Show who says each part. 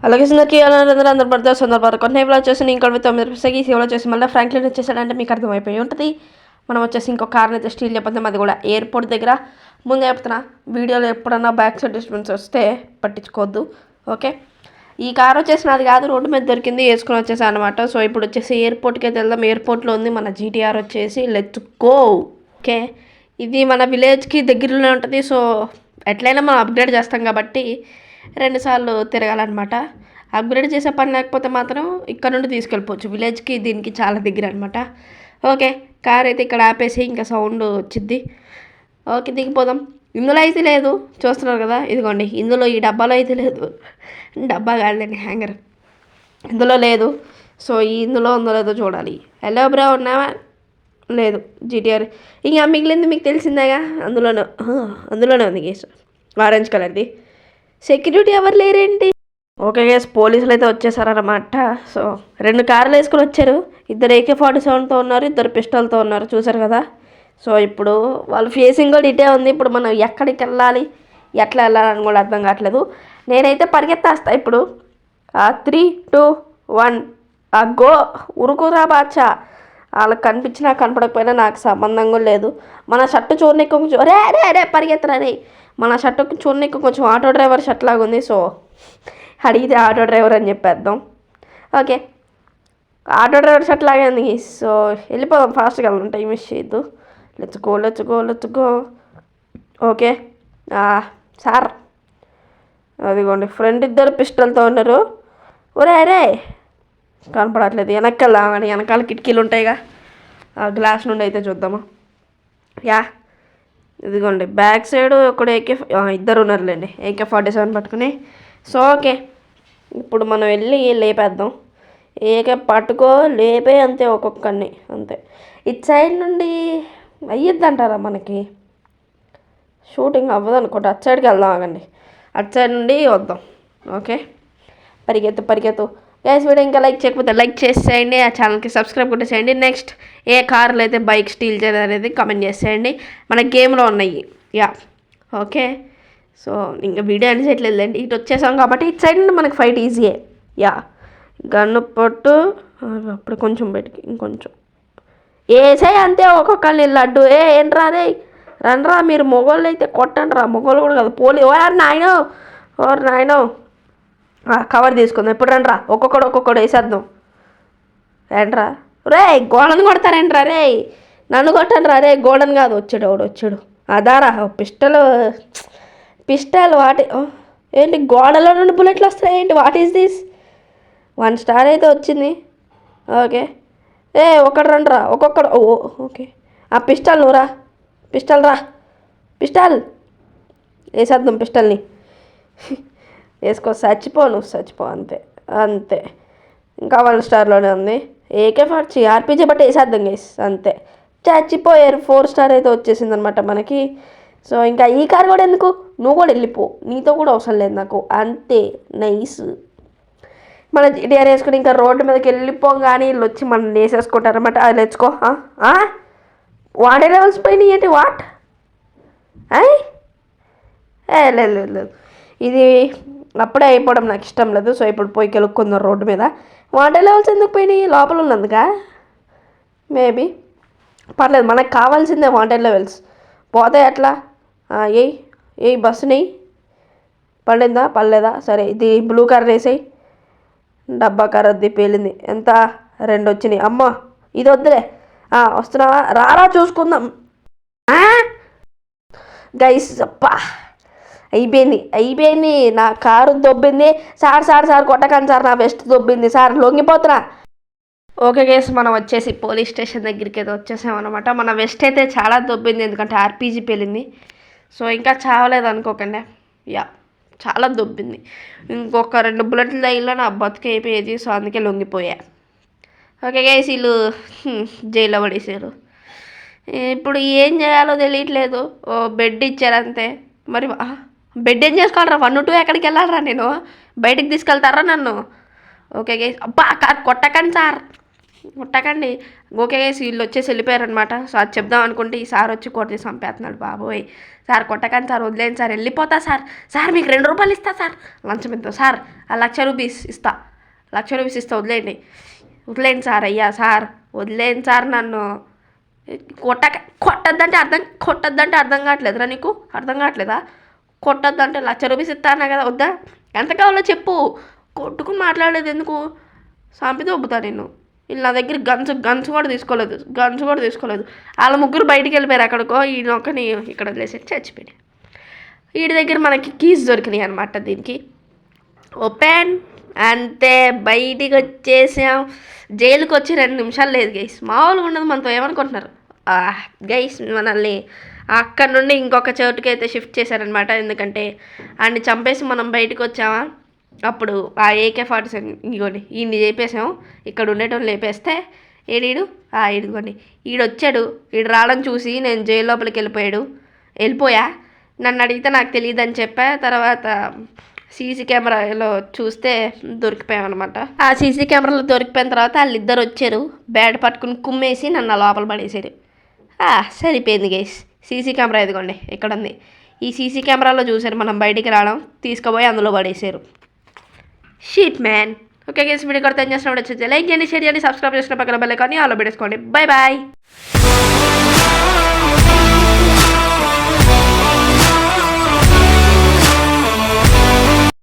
Speaker 1: అలాగే అందరికీ అందరూ పడతారు సందర్భాలు కొన్ని ఇవాళ వచ్చేసి నేను ఇక్కడ 9 ఇవాళ వచ్చేసి మళ్ళీ ఫ్రాంక్లిన్ వచ్చేసాడంటే మీకు అర్థమైపోయి ఉంటుంది. మనం వచ్చేసి ఇంకో కార్ని అయితే స్టీల్ చెప్పొద్దాం, అది కూడా ఎయిర్పోర్ట్ దగ్గర. ముందే చెప్తున్నా, వీడియోలో ఎప్పుడన్నా బ్యాక్ సైడ్ డిస్టర్బెన్స్ వస్తే పట్టించుకోవద్దు, ఓకే. ఈ కార్ వచ్చేసి నాది కాదు, రోడ్డు మీద దొరికింది, వేసుకొని వచ్చేసాను అనమాట. సో ఇప్పుడు వచ్చేసి ఎయిర్పోర్ట్కి అయితే వెళ్దాం. ఎయిర్పోర్ట్లో ఉంది మన జీటీఆర్ వచ్చేసి, లెట్స్ గో. ఓకే, ఇది మన విలేజ్కి దగ్గరలో ఉంటుంది. సో ఎట్లయినా మనం అప్గ్రేడ్ చేస్తాం కాబట్టి 2 సార్లు తిరగాలన్నమాట. అప్గ్రేడ్ చేసే పని లేకపోతే మాత్రం ఇక్కడ నుండి తీసుకెళ్ళిపోవచ్చు, విలేజ్కి దీనికి చాలా దగ్గర అనమాట. ఓకే, కార్ అయితే ఇక్కడ ఆపేసి ఇంకా సౌండ్ వచ్చింది. ఓకే, దిగిపోదాం. ఇందులో అయితే లేదు, చూస్తున్నారు కదా, ఇదిగోండి. ఇందులో ఈ డబ్బాలో అయితే లేదు, డబ్బా కాదులేండి, హ్యాంగర్. ఇందులో లేదు. సో ఇందులో ఉందో లేదో చూడాలి. హలో బ్రో, ఉన్నావా? లేదు. జీటీఆర్ ఇంకా మిగిలింది మీకు తెలిసిందేగా, అందులోనే ఉంది కేసు, ఆరెంజ్ కలర్ది. సెక్యూరిటీ ఎవరు లేరేంటి? ఓకే గేస్, పోలీసులు అయితే వచ్చేసారన్నమాట. సో 2 కార్లు వేసుకొని వచ్చారు. 2 AK-47తో ఉన్నారు, 2 పిస్టల్తో ఉన్నారు, చూసారు కదా. సో ఇప్పుడు వాళ్ళు ఫేసింగ్ కూడా ఇటే ఉంది. ఇప్పుడు మనం ఎక్కడికి వెళ్ళాలి, ఎట్లా వెళ్ళాలని కూడా అర్థం కావట్లేదు. నేనైతే పరిగెత్తేస్తా ఇప్పుడు. 3, 2, 1 గో. ఉరుకురా బాచా. వాళ్ళకి కనిపించినా కనపడకపోయినా నాకు సంబంధం కూడా లేదు. మన షర్టు చూడనీకి కొంచెం రే పరిగెత్తరా. మన షర్టు చూడనీకి కొంచెం ఆటో డ్రైవర్ షర్ట్ లాగా ఉంది. సో అడిగితే ఆటో డ్రైవర్ అని చెప్పేద్దాం. ఓకే, ఆటో డ్రైవర్ షర్ట్ లాగే ఉంది. సో వెళ్ళిపోదాం, ఫాస్ట్గా వెళ్దాం, టైం మిస్ చేయొద్దు. Let's go. ఓకే సార్, అదిగోండి ఫ్రెండ్ 2 పిస్టల్తో ఉన్నారు. రే కనపడట్లేదు. వెనక్కి వెళ్దాం, వెనకాల కిటికీలు ఉంటాయిగా, ఆ గ్లాస్ నుండి అయితే చూద్దాము. ఇదిగోండి బ్యాక్ సైడ్ ఒకడు 2 ఉన్నారులేండి, AK-47 పట్టుకుని. సో ఓకే, ఇప్పుడు మనం వెళ్ళి లేపేద్దాం. పట్టుకో లేపే, అంతే, ఒక్కొక్కరిని అంతే. ఇటు సైడ్ నుండి అయ్యిద్దంటారా మనకి? షూటింగ్ అవ్వదు అనుకోండి, అటు సైడ్కి వెళ్దాం. ఆగండి, అటు సైడ్ నుండి వద్దాం. ఓకే, పరిగెత్తు. గైస్, వీడియో ఇంకా లైక్ చేయకపోతే లైక్ చేసేయండి, ఆ ఛానల్కి సబ్స్క్రైబ్ కూడా చేయండి. నెక్స్ట్ ఏ కార్లు అయితే బైక్ స్టీల్ చేయడం అనేది కామెంట్ చేసేయండి, మన గేమ్లో ఉన్నాయి. ఓకే, సో ఇంకా వీడియో అని చేయట్లేదులేండి, ఇటు వచ్చేసాం కాబట్టి ఇటు సైడ్ నుండి మనకి ఫైట్ ఈజీయే. గన్ను పట్టు, అప్పుడు కొంచెం బయటికి, ఇంకొంచెం వేసాయి అంతే. ఒక్కొక్కరిని లడ్డు ఏంట్రా రే, రండ్రా. మీరు మొగోళ్ళు అయితే కొట్టండి రా, మొగోళ్ళు కూడా కదా, నాయనో కవర్ తీసుకుందాం. ఇప్పుడు రండ్రా, ఒక్కొక్కడు వేసేద్దాం. ఏంట్రా రే, గోడను కొడతారేంట్రా రే, నన్ను కొట్టండి రా రే, గోడను కాదు. వచ్చాడు అదారా పిస్టల్ వాటి ఏంటి, గోడలో నుండి బుల్లెట్లు వస్తాయి ఏంటి? What is this? 1 స్టార్ అయితే వచ్చింది. ఓకే, ఒకడు రండిరా, ఒక్కొక్కడు. ఓకే, ఆ పిస్టల్ నువ్వురా, పిస్టల్ వేసేద్దాం. పిస్టల్ని వేసుకో, చచ్చిపో అంతే. ఇంకా 1 స్టార్లోనే ఉంది. AK-47 RPG బట్టి వేసేద్దాం గైస్, అంతే. చచ్చిపోయారు. 4 స్టార్ అయితే వచ్చేసింది అనమాట మనకి. సో ఇంకా ఈ కార్ కూడా ఎందుకు, నువ్వు కూడా వెళ్ళిపో, నీతో కూడా అవసరం లేదు నాకు, అంతే. నైస్. మన జీటీఆర్ వేసుకుని ఇంకా రోడ్డు మీదకి వెళ్ళిపోగానే వీళ్ళు వచ్చి మనం వేసేసుకుంటారనమాట. అది తెచ్చుకో. వాడే లెవెల్స్ పోయినాయి ఏంటి? వాట్? లేదు, ఇది అప్పుడే అయిపోవడం నాకు ఇష్టం లేదు. సో ఇప్పుడు పోయి కెలుక్కుందాం రోడ్డు మీద. వాటర్ లెవెల్స్ ఎందుకు పోయినాయి? లోపల ఉన్నందుకా? మేబీ పర్లేదు, మనకు కావాల్సిందే వాటర్ లెవెల్స్. పోతే ఎట్లా? ఏ బస్సుని పడలేదా? సరే, ఇది బ్లూ కార్ వేసాయి. డబ్బా కార్ వద్ది, పేలింది. ఎంత? 2 వచ్చినాయి. అమ్మ, ఇది వద్దులే. వస్తున్నావా? రారా చూసుకుందాం. గైస్, అయిపోయింది. నా కారు దొబ్బింది. సార్ కొట్టకండి సార్, నా వెస్ట్ దొబ్బింది సార్, లొంగిపోతున్నా. ఓకే గైస్, మనం వచ్చేసి పోలీస్ స్టేషన్ దగ్గరికి అయితే వచ్చేసామన్నమాట. మన వెస్ట్ అయితే చాలా దొబ్బింది, ఎందుకంటే RPG పేలింది. సో ఇంకా చావలేదు అనుకోకండి. చాలా దొబ్బింది. ఇంకొక 2 బుల్లెట్లు తగిలిలో నా బతుకు అయిపోయేది. సో అందుకే లొంగిపోయా. ఓకే గైస్, వీళ్ళు జైల్లో పడేసారు. ఇప్పుడు ఏం చేయాలో తెలియట్లేదు. బెడ్ ఇచ్చారంతే. మరి బెడ్ ఏం చేసుకోవాలరా? 1, 2 ఎక్కడికి వెళ్ళాలరా? నేను బయటికి తీసుకెళ్తారా నన్ను? ఓకే గైస్, అబ్బా కొట్టకండి సార్, కొట్టకండి. ఓకే గైస్, వీళ్ళు వచ్చేసి వెళ్ళిపోయారనమాట. సో అది చెప్దాం అనుకుంటే ఈ సార్ వచ్చి కొట్టి చంపేస్తున్నాడు. బాబోయ్ సార్ కొట్టకండి సార్, వదిలేండి సార్, వెళ్ళిపోతా సార్. సార్ మీకు 2 రూపాయలు ఇస్తా సార్, లంచం ఎంతో సార్, ₹1,00,000 ఇస్తా, ₹1,00,000 ఇస్తా, వదిలేండి వదిలేండి సార్, అయ్యా సార్ వదిలేండి సార్, నన్ను కొట్టద్దంటే అర్థం కావట్లేదురా నీకు? అర్థం కావట్లేదా? కొట్టద్దంటే ₹1,00,000 ఇస్తా అన్నా కదా, వద్దా? ఎంత కావాలో చెప్పు, కొట్టుకుని మాట్లాడలేదు ఎందుకు? సాంపితే ఒప్పుతా నేను. వీళ్ళు నా దగ్గర గన్స్ కూడా తీసుకోలేదు. వాళ్ళ ముగ్గురు బయటికి వెళ్ళిపోయారు ఎక్కడికో, ఈయనొక్కని ఇక్కడ వదిలేసి చచ్చిపోయాడు. వీడి దగ్గర మనకి కీస్ దొరికినాయి అనమాట. దీనికి ఓపెన్ అంతే, బయటికి వచ్చేసాం. జైలుకి వచ్చి 2 నిమిషాలు లేదు గైస్, మామూలుగా ఉండదు మనతో. ఏమనుకుంటున్నారు గైస్? మనల్ని అక్కడ నుండి ఇంకొక చోటుకి అయితే షిఫ్ట్ చేశారనమాట. ఎందుకంటే ఆయన్ని చంపేసి మనం బయటకు వచ్చామా, అప్పుడు ఆ AK-47 ఇదిగోండి ఈయన్ని చేపేసాం. ఇక్కడ ఉండేటోళ్ళు లేపేస్తే ఇదిగోండి ఈడొచ్చాడు. ఈడు రావడం చూసి నేను జైలు లోపలికి వెళ్ళిపోయా. నన్ను అడిగితే నాకు తెలియదు అని చెప్పా. తర్వాత సీసీ కెమెరాలో చూస్తే దొరికిపోయామన్నమాట. ఆ సీసీ కెమెరాలో దొరికిపోయిన తర్వాత వాళ్ళిద్దరు వచ్చారు, బ్యాడ్ పట్టుకుని కుమ్మేసి నన్ను లోపల పడేసారు. సరిపోయింది గైస్. సీసీ కెమెరా ఇదిగోండి ఇక్కడ ఉంది. ఈ సీసీ కెమెరాలో చూసారు మనం బయటికి రావడం, తీసుకుపోయి అందులో పడేసారు. Shit man. Okay guys, video కొడితే ఏం చేస్తున్నా వచ్చేసి లైక్ చేయండి, షేర్ చేయండి, సబ్స్క్రైబ్ చేసిన పక్కన బెల్ ఐకాన్ని ఆల్ పెట్టేసుకోండి. Bye bye.